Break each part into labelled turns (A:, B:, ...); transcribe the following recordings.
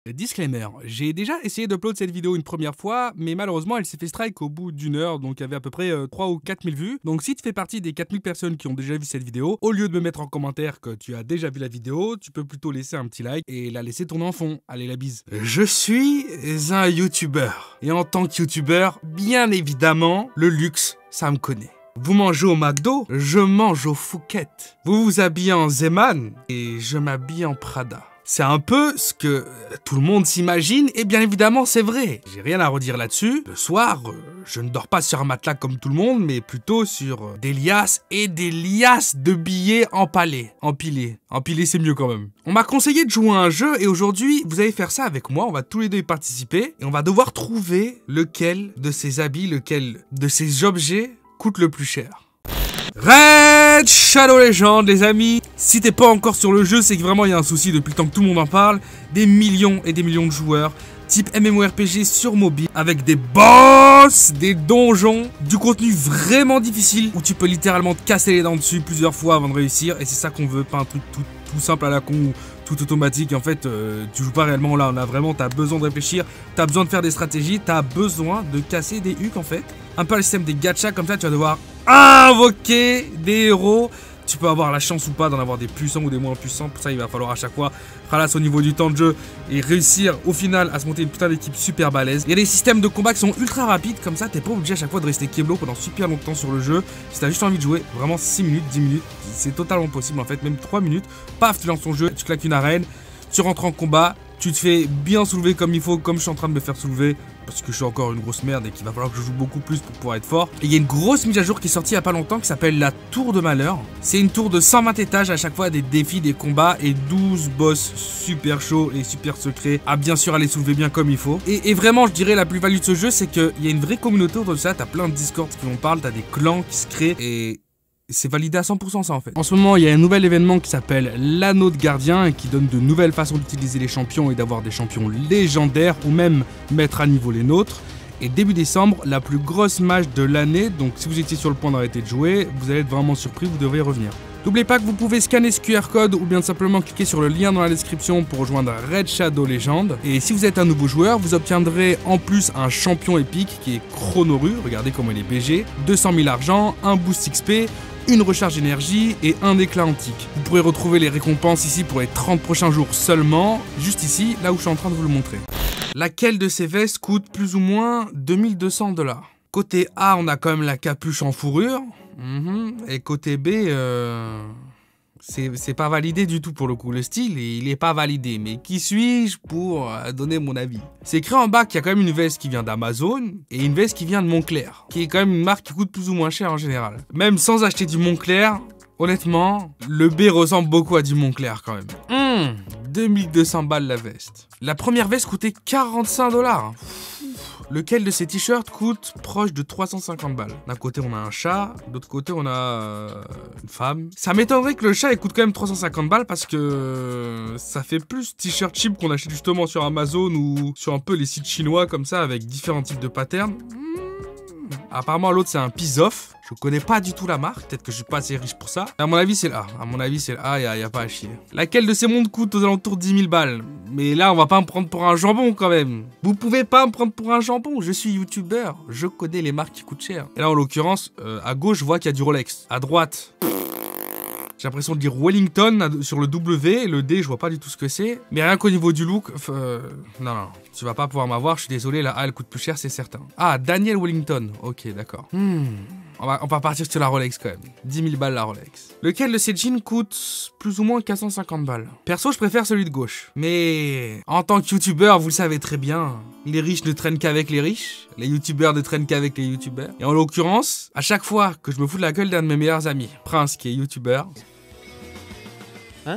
A: Disclaimer, j'ai déjà essayé d'upload cette vidéo une première fois, mais malheureusement elle s'est fait strike au bout d'une heure, donc il y avait à peu près 3 ou 4 000 vues. Donc si tu fais partie des 4 000 personnes qui ont déjà vu cette vidéo, au lieu de me mettre en commentaire que tu as déjà vu la vidéo, tu peux plutôt laisser un petit like et la laisser tourner en fond. Allez, la bise. Je suis un youtubeur, et en tant que youtubeur, bien évidemment, le luxe, ça me connaît. Vous mangez au McDo, je mange au Fouquet. Vous vous habillez en Zeman, et je m'habille en Prada. C'est un peu ce que tout le monde s'imagine, et bien évidemment c'est vrai. J'ai rien à redire là-dessus. Le soir, je ne dors pas sur un matelas comme tout le monde, mais plutôt sur des liasses et des liasses de billets empilés. Empilés c'est mieux quand même. On m'a conseillé de jouer à un jeu, et aujourd'hui, vous allez faire ça avec moi, on va tous les deux y participer, et on va devoir trouver lequel de ces habits, lequel de ces objets coûte le plus cher. Raid Shadow Legends, les amis. Si t'es pas encore sur le jeu, c'est que vraiment il y a un souci depuis le temps que tout le monde en parle. Des millions et des millions de joueurs, type MMORPG sur mobile, avec des boss, des donjons, du contenu vraiment difficile, où tu peux littéralement te casser les dents dessus plusieurs fois avant de réussir. Et c'est ça qu'on veut, pas un truc tout simple à la con, tout automatique. En fait, tu joues pas réellement là, t'as besoin de réfléchir, t'as besoin de faire des stratégies, t'as besoin de casser des hucs en fait. Un peu le système des gachas, comme ça tu vas devoir invoquer des héros. Tu peux avoir la chance ou pas d'en avoir des puissants ou des moins puissants. Pour ça, il va falloir à chaque fois ralasser au niveau du temps de jeu et réussir au final à se monter une putain d'équipe super balèze. Il y a des systèmes de combat qui sont ultra rapides, comme ça t'es pas obligé à chaque fois de rester keblo pendant super longtemps sur le jeu. Si t'as juste envie de jouer, vraiment 6 minutes, 10 minutes, c'est totalement possible en fait, même 3 minutes. Paf, tu lances ton jeu, tu claques une arène, tu rentres en combat, tu te fais bien soulever comme il faut, comme je suis en train de me faire soulever, parce que je suis encore une grosse merde et qu'il va falloir que je joue beaucoup plus pour pouvoir être fort. Et il y a une grosse mise à jour qui est sortie il y a pas longtemps qui s'appelle la Tour de Malheur. C'est une tour de 120 étages, à chaque fois des défis, des combats et 12 boss super chauds et super secrets à bien sûr aller soulever bien comme il faut. Et vraiment, je dirais la plus-value de ce jeu, c'est qu'il y a une vraie communauté autour de ça. T'as plein de Discord qui en parlent, t'as des clans qui se créent et c'est validé à 100% ça en fait. En ce moment, il y a un nouvel événement qui s'appelle l'Anneau de Gardien et qui donne de nouvelles façons d'utiliser les champions et d'avoir des champions légendaires ou même mettre à niveau les nôtres. Et début décembre, la plus grosse match de l'année, donc si vous étiez sur le point d'arrêter de jouer, vous allez être vraiment surpris, vous devriez revenir. N'oubliez pas que vous pouvez scanner ce QR code ou bien simplement cliquer sur le lien dans la description pour rejoindre Raid Shadow Legends. Et si vous êtes un nouveau joueur, vous obtiendrez en plus un champion épique qui est Chronoru, regardez comment il est BG, 200 000 argent, un boost XP, une recharge énergie et un éclat antique. Vous pourrez retrouver les récompenses ici pour les 30 prochains jours seulement, juste ici, là où je suis en train de vous le montrer. Laquelle de ces vestes coûte plus ou moins 2200 $? Côté A, on a quand même la capuche en fourrure. Et côté B, c'est pas validé du tout pour le coup. Le style, il est pas validé. Mais qui suis-je pour donner mon avis? C'est écrit en bas qu'il y a quand même une veste qui vient d'Amazon et une veste qui vient de Moncler, qui est quand même une marque qui coûte plus ou moins cher en général. Même sans acheter du Moncler, honnêtement, le B ressemble beaucoup à du Moncler quand même. 2200 balles la veste. La première veste coûtait 45 $. Lequel de ces t-shirts coûte proche de 350 balles? D'un côté on a un chat, de l'autre côté on a une femme. Ça m'étonnerait que le chat il coûte quand même 350 balles parce que ça fait plus t-shirt cheap qu'on achète justement sur Amazon ou sur un peu les sites chinois comme ça avec différents types de patterns. Apparemment l'autre c'est un Pizoff. Je connais pas du tout la marque, peut-être que je suis pas assez riche pour ça. À mon avis c'est le A, y a pas à chier. Laquelle de ces montres coûte aux alentours de 10 000 balles? Mais là on va pas me prendre pour un jambon quand même. Vous pouvez pas me prendre pour un jambon, je suis youtubeur, je connais les marques qui coûtent cher. Et là en l'occurrence, à gauche je vois qu'il y a du Rolex. À droite, j'ai l'impression de dire Wellington sur le W, le D je vois pas du tout ce que c'est. Mais rien qu'au niveau du look, non, tu vas pas pouvoir m'avoir, je suis désolé, la A elle coûte plus cher c'est certain. Ah, Daniel Wellington, ok d'accord. On va partir sur la Rolex quand même. 10 000 balles la Rolex. Lequel de ces jeans coûte plus ou moins 450 balles? Perso, je préfère celui de gauche. Mais en tant que youtubeur, vous le savez très bien, les riches ne traînent qu'avec les riches. Les youtubeurs ne traînent qu'avec les youtubeurs. Et en l'occurrence, à chaque fois que je me fous de la gueule d'un de mes meilleurs amis, Prince qui est youtubeur,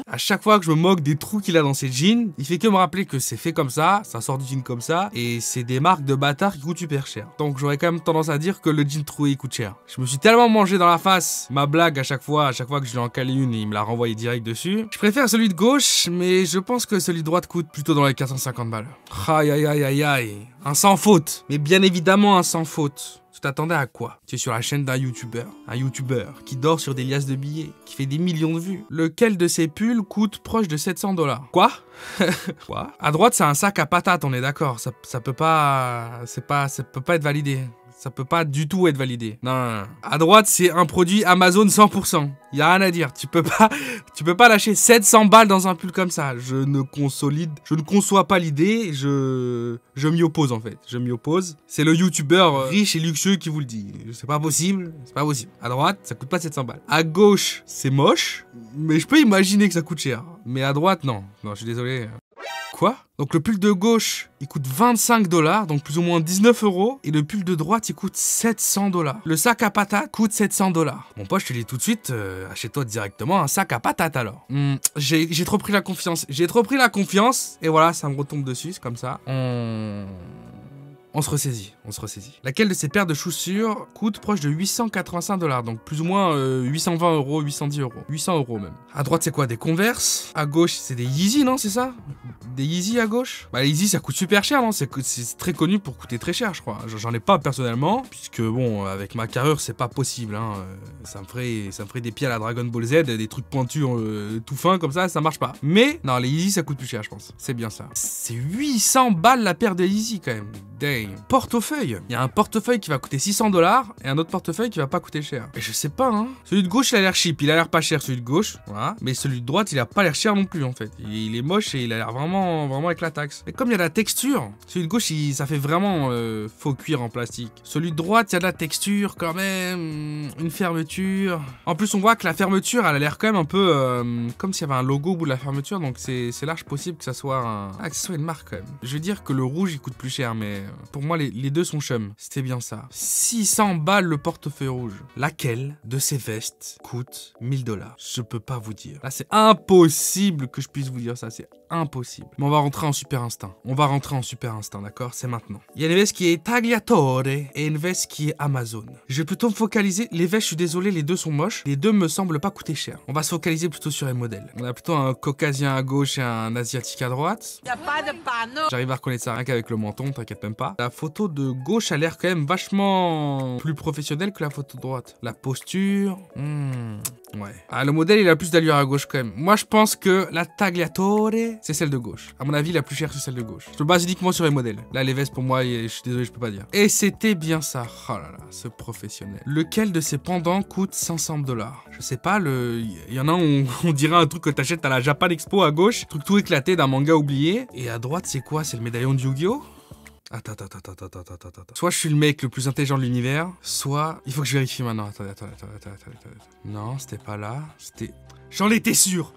A: à chaque fois que je me moque des trous qu'il a dans ses jeans, il fait que me rappeler que c'est fait comme ça sort du jean comme ça, et c'est des marques de bâtards qui coûtent super cher. Donc j'aurais quand même tendance à dire que le jean troué il coûte cher. Je me suis tellement mangé dans la face ma blague à chaque fois que je lui en calais une, il me l'a renvoyé direct dessus. Je préfère celui de gauche, mais je pense que celui de droite coûte plutôt dans les 450 balles. Aïe aïe aïe aïe aïe. Un sans faute, mais bien évidemment un sans faute. t'attendais à quoi? Tu es sur la chaîne d'un youtubeur. Un youtubeur qui dort sur des liasses de billets, qui fait des millions de vues. Lequel de ces pulls coûte proche de 700 $? Quoi? Quoi? À droite, c'est un sac à patates, on est d'accord. Ça peut pas... Ça peut pas être validé. Ça peut pas du tout être validé. Non. À droite, c'est un produit Amazon 100%. Y a rien à dire. Tu peux pas lâcher 700 balles dans un pull comme ça. Je ne conçois pas l'idée. Je m'y oppose en fait. Je m'y oppose. C'est le youtubeur riche et luxueux qui vous le dit. C'est pas possible. C'est pas possible. À droite, ça coûte pas 700 balles. À gauche, c'est moche. Mais je peux imaginer que ça coûte cher. Mais à droite, non. Non, je suis désolé. Quoi? Donc le pull de gauche, il coûte 25 $, donc plus ou moins 19 €. Et le pull de droite, il coûte 700 $. Le sac à patates coûte 700 $. Mon pote, je te dis tout de suite, achète-toi directement un sac à patates alors. J'ai trop pris la confiance. Et voilà, ça me retombe dessus, c'est comme ça. On se ressaisit. Laquelle de ces paires de chaussures coûte proche de 885 $, donc plus ou moins 820 €, 810 €, 800 € même. À droite, c'est quoi? Des Converse. À gauche, c'est des Yeezy, non? C'est ça? Des Yeezy à gauche? Bah, les Yeezy, ça coûte super cher, non? C'est très connu pour coûter très cher, je crois. J'en ai pas personnellement, puisque bon, avec ma carrure, c'est pas possible, hein. Ça me ferait des pieds à la Dragon Ball Z, des trucs pointus tout fins comme ça marche pas. Mais, non, les Yeezy, ça coûte plus cher, je pense. C'est bien ça. C'est 800 balles la paire de Yeezy, quand même. Dang. Portefeuille. Il y a un portefeuille qui va coûter 600 $ et un autre portefeuille qui va pas coûter cher. Et je sais pas, hein. Celui de gauche, il a l'air cheap. Il a l'air pas cher, celui de gauche. Voilà. Mais celui de droite, il a pas l'air cher non plus, en fait. Il est moche et il a l'air vraiment avec la taxe. Et comme il y a de la texture, celui de gauche, ça fait vraiment faux cuir en plastique. Celui de droite, il y a de la texture quand même. Une fermeture. En plus, on voit que la fermeture, elle a l'air quand même un peu comme s'il y avait un logo au bout de la fermeture. Donc c'est large possible que ça soit une marque quand même. Je veux dire que le rouge, il coûte plus cher, mais pour moi, les deux sont chum. C'était bien ça. 600 balles le portefeuille rouge. Laquelle de ces vestes coûte 1000 $? Je peux pas vous dire. Là, c'est impossible que je puisse vous dire ça. C'est impossible. Mais on va rentrer en super instinct. D'accord? C'est maintenant. Il y a une veste qui est Tagliatore et une veste qui est Amazon. Je vais plutôt me focaliser. Les vestes, je suis désolé, les deux sont moches. Les deux me semblent pas coûter cher. On va se focaliser plutôt sur les modèles. On a plutôt un caucasien à gauche et un asiatique à droite. Y a pas de panneau. J'arrive à reconnaître ça rien qu'avec le menton, t'inquiète même pas. La photo de gauche a l'air quand même vachement plus professionnelle que la photo de droite. La posture... Ouais. Ah, le modèle, il a plus d'allure à gauche quand même. Moi, je pense que la Tagliatore, c'est celle de gauche. À mon avis, la plus chère, c'est celle de gauche. Je me base uniquement sur les modèles. Là, les vestes, pour moi, je suis désolé, je peux pas dire. Et c'était bien ça. Oh là là, ce professionnel. Lequel de ces pendants coûte 500 $? Je sais pas, il y en a un, on dirait un truc que t'achètes à la Japan Expo à gauche. Truc tout éclaté d'un manga oublié. Et à droite, c'est quoi? C'est le médaillon de Yu-Gi-Oh! Attends. Soit je suis le mec le plus intelligent de l'univers, soit... Il faut que je vérifie maintenant. Attends. Non, c'était pas là. C'était... J'en étais sûr.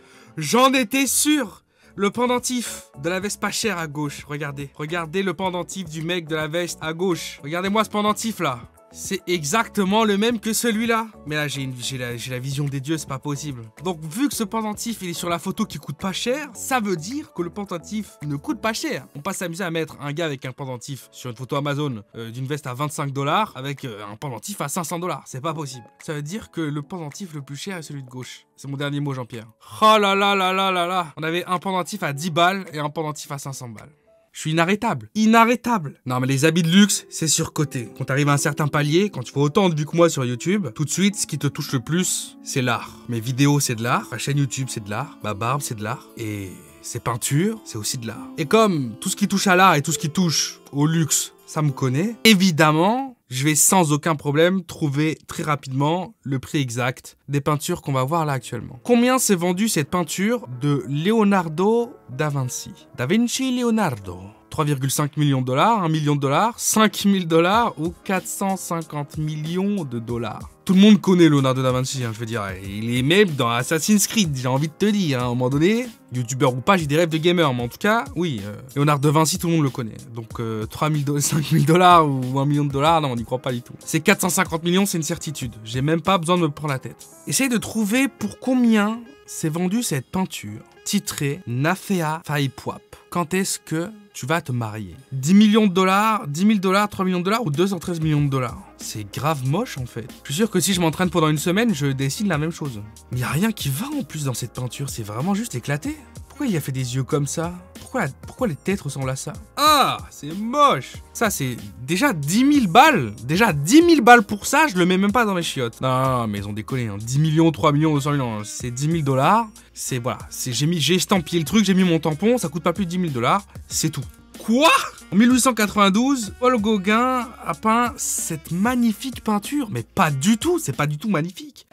A: Le pendentif de la veste pas chère à gauche. Regardez le pendentif du mec de la veste à gauche. Regardez-moi ce pendentif là. C'est exactement le même que celui-là. Mais là, j'ai la vision des dieux, c'est pas possible. Donc, vu que ce pendentif, il est sur la photo qui coûte pas cher, ça veut dire que le pendentif ne coûte pas cher. On passe s'amuser à mettre un gars avec un pendentif sur une photo Amazon d'une veste à 25 $ avec un pendentif à 500 $. C'est pas possible. Ça veut dire que le pendentif le plus cher est celui de gauche. C'est mon dernier mot, Jean-Pierre. Oh là là. On avait un pendentif à 10 balles et un pendentif à 500 balles. Je suis inarrêtable. Non, mais les habits de luxe, c'est surcoté. Quand t'arrives à un certain palier, quand tu fais autant de vues que moi sur YouTube, tout de suite, ce qui te touche le plus, c'est l'art. Mes vidéos, c'est de l'art. Ma chaîne YouTube, c'est de l'art. Ma barbe, c'est de l'art. Et ces peintures, c'est aussi de l'art. Et comme tout ce qui touche à l'art et tout ce qui touche au luxe, ça me connaît, évidemment, je vais sans aucun problème trouver très rapidement le prix exact des peintures qu'on va voir là actuellement. Combien s'est vendue cette peinture de Leonardo da Vinci? Da Vinci Leonardo. 3,5 millions de $, 1 million de $, 5 000 $ ou 450 millions de $. Tout le monde connaît Leonardo da Vinci, hein, je veux dire. Il est même dans Assassin's Creed, j'ai envie de te dire. Hein, à un moment donné, youtubeur ou pas, j'ai des rêves de gamer. Mais en tout cas, oui, Leonardo da Vinci, tout le monde le connaît. Donc 5 000 $ ou 1 million de $, non, on n'y croit pas du tout. C'est 450 millions, c'est une certitude. J'ai même pas besoin de me prendre la tête. Essaye de trouver pour combien s'est vendue cette peinture titrée Nafea Faipuap. Quand est-ce que tu vas te marier? 10 millions de $, 10 000 $, 3 millions de $ ou 213 millions de $. C'est grave moche en fait. Je suis sûr que si je m'entraîne pendant une semaine, je dessine la même chose. Il n'y a rien qui va en plus dans cette peinture, c'est vraiment juste éclaté. Pourquoi il a fait des yeux comme ça? Pourquoi les têtes ressemblent à ça? Ah, c'est moche. Ça, c'est déjà 10 000 balles. Déjà 10 000 balles pour ça, je le mets même pas dans les chiottes. Non, mais ils ont déconné. Hein. 10 millions, 3 millions, 200 millions. C'est 10 000 $. C'est, voilà. J'ai estampillé le truc, j'ai mis mon tampon. Ça coûte pas plus de 10 000 $. C'est tout. Quoi? En 1892, Paul Gauguin a peint cette magnifique peinture. Mais pas du tout, c'est pas du tout magnifique.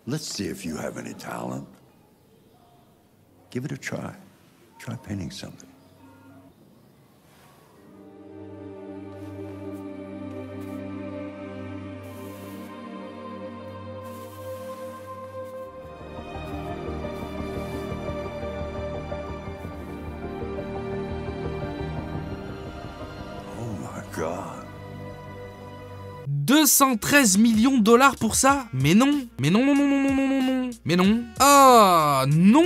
B: Let's see if you have any talent. Give it a try. Try painting something. Oh my God.
A: 213 millions de $ pour ça? Mais non. Mais non, non, non, non, non, non, non, non. Mais non. Ah, non.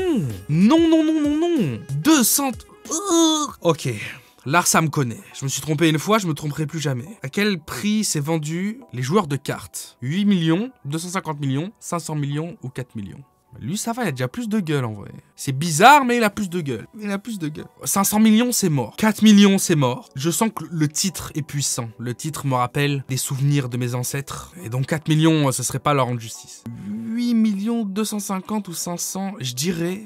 A: Non, non, non, non, non. 200... Ok. L'art, ça me connaît. Je me suis trompé une fois, je me tromperai plus jamais. À quel prix s'est vendu les joueurs de cartes? 8 millions, 250 millions, 500 millions ou 4 millions? Lui, ça va, il a déjà plus de gueule en vrai. C'est bizarre, mais il a plus de gueule. 500 millions, c'est mort. 4 millions, c'est mort. Je sens que le titre est puissant. Le titre me rappelle des souvenirs de mes ancêtres. Et donc 4 millions, ce serait pas leur rendre justice. 8 millions 250 ou 500, je dirais.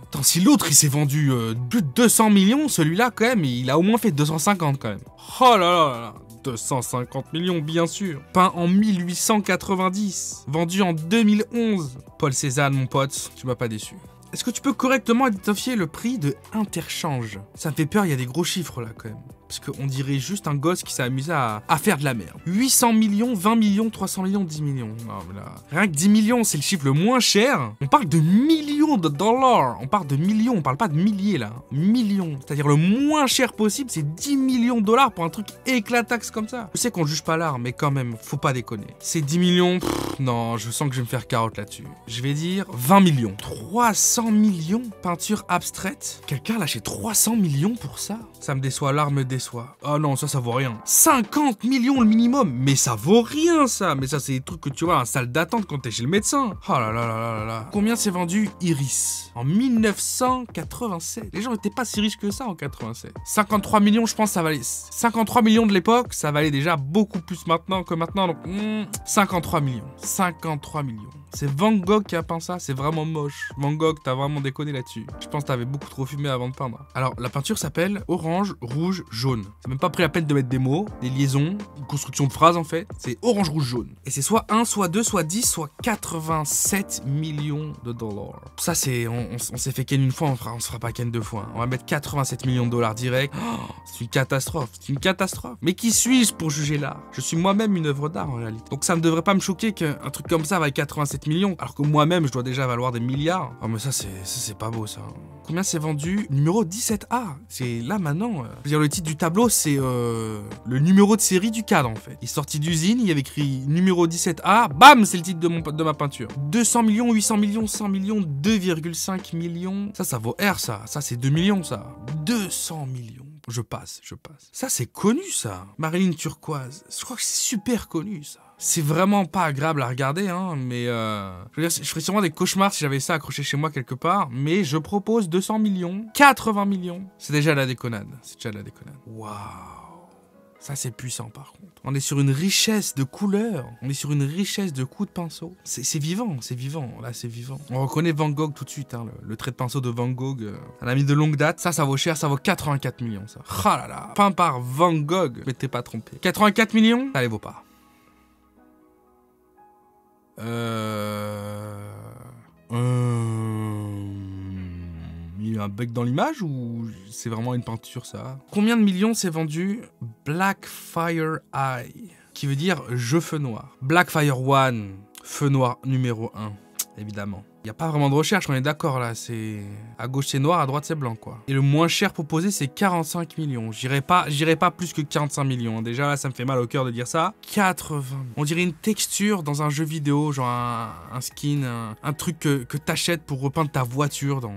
A: Attends, si l'autre il s'est vendu plus de 200 millions, celui-là quand même, il a au moins fait 250 quand même. Oh là là là là. 250 millions, bien sûr. Peint en 1890. Vendu en 2011. Paul Cézanne, mon pote, tu m'as pas déçu. Est-ce que tu peux correctement identifier le prix de interchange? Ça me fait peur, il y a des gros chiffres là quand même. Parce qu'on dirait juste un gosse qui s'est amusé à faire de la merde. 800 millions, 20 millions, 300 millions, 10 millions. Non, mais là, rien que 10 millions, c'est le chiffre le moins cher. On parle de millions de dollars. On parle de millions, on parle pas de milliers là. Millions. C'est-à-dire le moins cher possible, c'est 10 millions de $ pour un truc éclataxe comme ça. Je sais qu'on juge pas l'art, mais quand même, faut pas déconner. C'est 10 millions, non, je sens que je vais me faire carotte là-dessus. Je vais dire 20 millions. 300 millions? Peinture abstraite? Quelqu'un a lâché 300 millions pour ça? Ça me déçoit, l'art me déçoit. Ah non, ça vaut rien. 50 millions le minimum. Mais ça vaut rien, ça. Mais ça, c'est des trucs que tu vois en salle d'attente quand t'es chez le médecin. Oh là là là là là. Combien s'est vendu Iris? En 1987. Les gens étaient pas si riches que ça en 87. 53 millions, je pense, ça valait... 53 millions de l'époque, ça valait déjà beaucoup plus maintenant que maintenant. Donc, 53 millions. 53 millions. C'est Van Gogh qui a peint ça, c'est vraiment moche. Van Gogh, t'as vraiment déconné là-dessus. Je pense que t'avais beaucoup trop fumé avant de peindre. Alors, la peinture s'appelle orange, rouge, jaune. C'est même pas pris la peine de mettre des mots, des liaisons, une construction de phrases en fait. C'est orange, rouge, jaune. Et c'est soit 1, soit 2, soit 10, soit 87 millions de $. Ça, c'est... On s'est fait ken une fois, on se fera pas ken deux fois. Hein. On va mettre 87 millions de $ direct. Oh, c'est une catastrophe, c'est une catastrophe. Mais qui suis-je pour juger l'art? Je suis moi-même une œuvre d'art en réalité. Donc ça ne devrait pas me choquer qu'un truc comme ça vaille 87 millions, alors que moi-même, je dois déjà valoir des milliards. Oh mais ça, c'est pas beau ça. Combien c'est vendu? Numéro 17A. C'est là maintenant. Je veux dire, le titre du tableau, c'est le numéro de série du cadre en fait. Il est sorti d'usine, il y avait écrit numéro 17A. Bam, c'est le titre de ma peinture. 200 millions, 800 millions, 100 millions, 2,5 millions. Ça vaut R ça. Ça, c'est 2 millions ça. 200 millions. Je passe. Ça, c'est connu ça. Marilyn Turquoise. Je crois que c'est super connu ça. C'est vraiment pas agréable à regarder, hein, mais je veux dire, je ferais sûrement des cauchemars si j'avais ça accroché chez moi quelque part, mais je propose 200 millions, 80 millions. C'est déjà la déconnade, Waouh. Ça, c'est puissant, par contre. On est sur une richesse de couleurs, on est sur une richesse de coups de pinceau. C'est vivant, là, c'est vivant. On reconnaît Van Gogh tout de suite, hein, le trait de pinceau de Van Gogh, un ami de longue date. Ça vaut cher, ça vaut 84 millions, ça. Ah là là, peint par Van Gogh, mais t'es pas trompé. 84 millions, ça les vaut pas. Il y a un bug dans l'image ou c'est vraiment une peinture ça? Combien de millions s'est vendu Blackfire Eye, qui veut dire je feu noir? Blackfire One, feu noir numéro 1, évidemment. Il n'y a pas vraiment de recherche, on est d'accord là, c'est... À gauche c'est noir, à droite c'est blanc quoi. Et le moins cher proposé c'est 45 millions. J'irai pas plus que 45 millions. Déjà là ça me fait mal au cœur de dire ça. 80. On dirait une texture dans un jeu vidéo, genre un skin, un truc que t'achètes pour repeindre ta voiture dans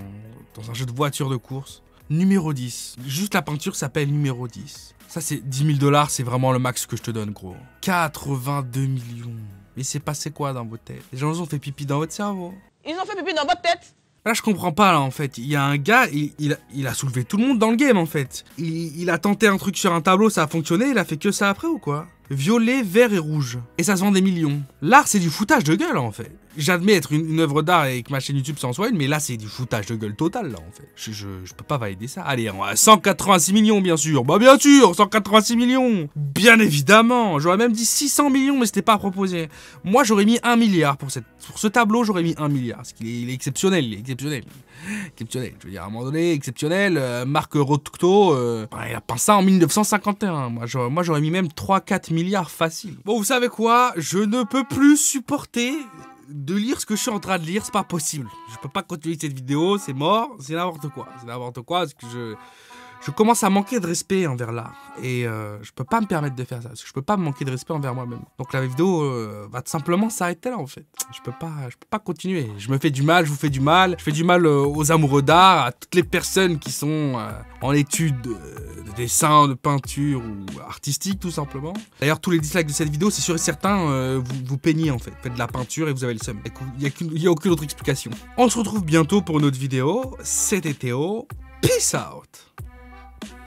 A: un jeu de voiture de course. Numéro 10. Juste la peinture s'appelle numéro 10. Ça c'est 10 000 $, c'est vraiment le max que je te donne gros. 82 millions. Mais c'est passé quoi dans votre tête? Les gens ont fait pipi dans votre cerveau?
C: Ils ont fait pipi dans votre tête.
A: Là, je comprends pas, là, en fait. Il y a un gars, il a soulevé tout le monde dans le game, en fait. Il a tenté un truc sur un tableau, ça a fonctionné, il a fait que ça après ou quoi? Violet, vert et rouge. Et ça se vend des millions. L'art, c'est du foutage de gueule, en fait. J'admets être une œuvre d'art et que ma chaîne YouTube s'en soit une, mais là, c'est du foutage de gueule total, là, en fait. Je peux pas valider ça. Allez, 186 millions, bien sûr. Bah, bien sûr, 186 millions. Bien évidemment. J'aurais même dit 600 millions, mais c'était pas proposé. Moi, j'aurais mis 1 milliard pour ce tableau, j'aurais mis 1 milliard. Parce qu'il est exceptionnel, exceptionnel. Je veux dire, à un moment donné, exceptionnel. Marc Rothko, il a peint ça en 1951. Moi, j'aurais mis même 3-4 milliards facile. Bon, vous savez quoi? Je ne peux plus supporter de lire ce que je suis en train de lire, c'est pas possible. Je peux pas continuer cette vidéo, c'est mort, c'est n'importe quoi. C'est n'importe quoi, parce que je commence à manquer de respect envers l'art. Et je peux pas me permettre de faire ça, parce que je peux pas me manquer de respect envers moi-même. Donc la vidéo va tout simplement s'arrêter là, en fait. Je peux pas continuer. Je me fais du mal, je vous fais du mal. Je fais du mal aux amoureux d'art, à toutes les personnes qui sont en études de dessin, de peinture ou artistique, tout simplement. D'ailleurs, tous les dislikes de cette vidéo, c'est sûr et certain, vous peignez, en fait. Faites de la peinture et vous avez le seum. Il y a aucune autre explication. On se retrouve bientôt pour une autre vidéo. C'était Théo. Peace out.